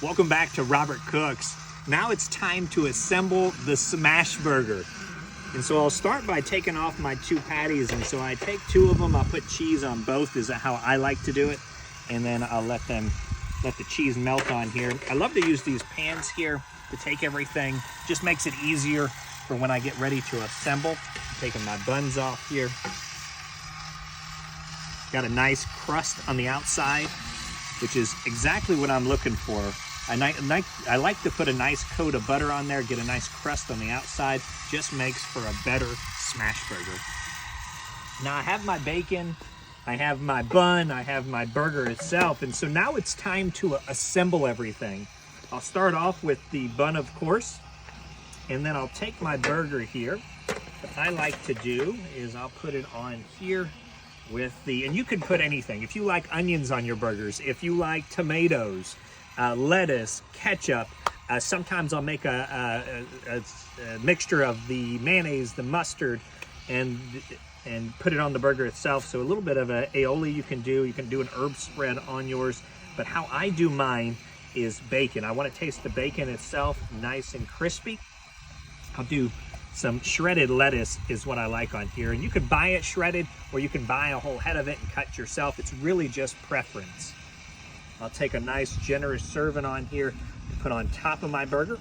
Welcome back to Robert Cooks. Now it's time to assemble the smash burger. And so I'll start by taking off my two patties. And so I take two of them, I'll put cheese on both, is how I like to do it. And then I'll let the cheese melt on here. I love to use these pans here to take everything. Just makes it easier for when I get ready to assemble. Taking my buns off here. Got a nice crust on the outside, which is exactly what I'm looking for. I like to put a nice coat of butter on there, get a nice crust on the outside. Just makes for a better smash burger. Now I have my bacon, I have my bun, I have my burger itself, and so now it's time to assemble everything. I'll start off with the bun, of course, and then I'll take my burger here. What I like to do is I'll put it on here with and you can put anything. If you like onions on your burgers, if you like tomatoes, lettuce, ketchup, sometimes I'll make a mixture of the mayonnaise, the mustard, and put it on the burger itself. So a little bit of a aioli you can do an herb spread on yours, but how I do mine is bacon. I want to taste the bacon itself nice and crispy. I'll do some shredded lettuce is what I like on here, and you can buy it shredded or you can buy a whole head of it and cut yourself. It's really just preference. I'll take a nice generous serving on here to put on top of my burger.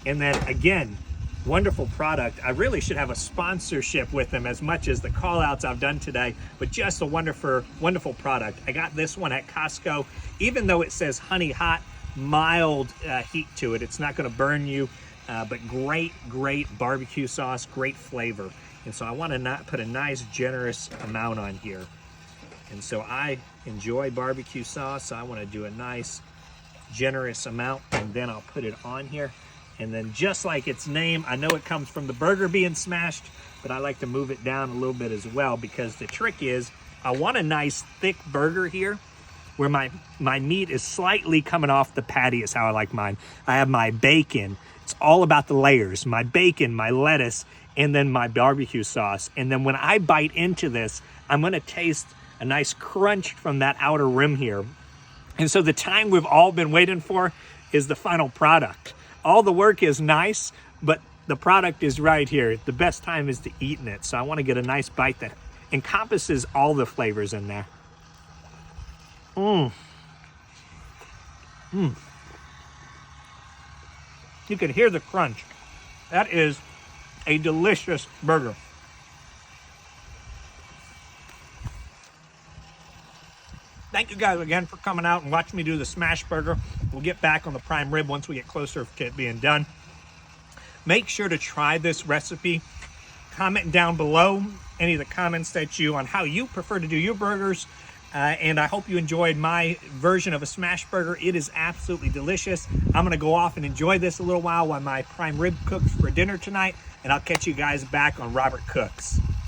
And then again, wonderful product. I really should have a sponsorship with them as much as the call outs I've done today, but just a wonderful product. I got this one at Costco. Even though it says honey hot, mild heat to it, it's not going to burn you. But great barbecue sauce, great flavor. And so I want to put a nice generous amount on here. And so I enjoy barbecue sauce, so I want to do a nice generous amount, and then I'll put it on here. And then just like its name, I know it comes from the burger being smashed, but I like to move it down a little bit as well, because the trick is I want a nice thick burger here where my meat is slightly coming off the patty is how I like mine. I have my bacon. It's all about the layers, my bacon, my lettuce, and then my barbecue sauce. And then when I bite into this, I'm gonna taste a nice crunch from that outer rim here. And so the time we've all been waiting for is the final product. All the work is nice, but the product is right here. The best time is to eating it. So I wanna get a nice bite that encompasses all the flavors in there. You can hear the crunch. That is a delicious burger. Thank you guys again for coming out and watching me do the smash burger. We'll get back on the prime rib once we get closer to it being done. Make sure to try this recipe. Comment down below any of the comments on how you prefer to do your burgers. And I hope you enjoyed my version of a smash burger. It is absolutely delicious. I'm going to go off and enjoy this a little while my prime rib cooks for dinner tonight. And I'll catch you guys back on Robert Cooks.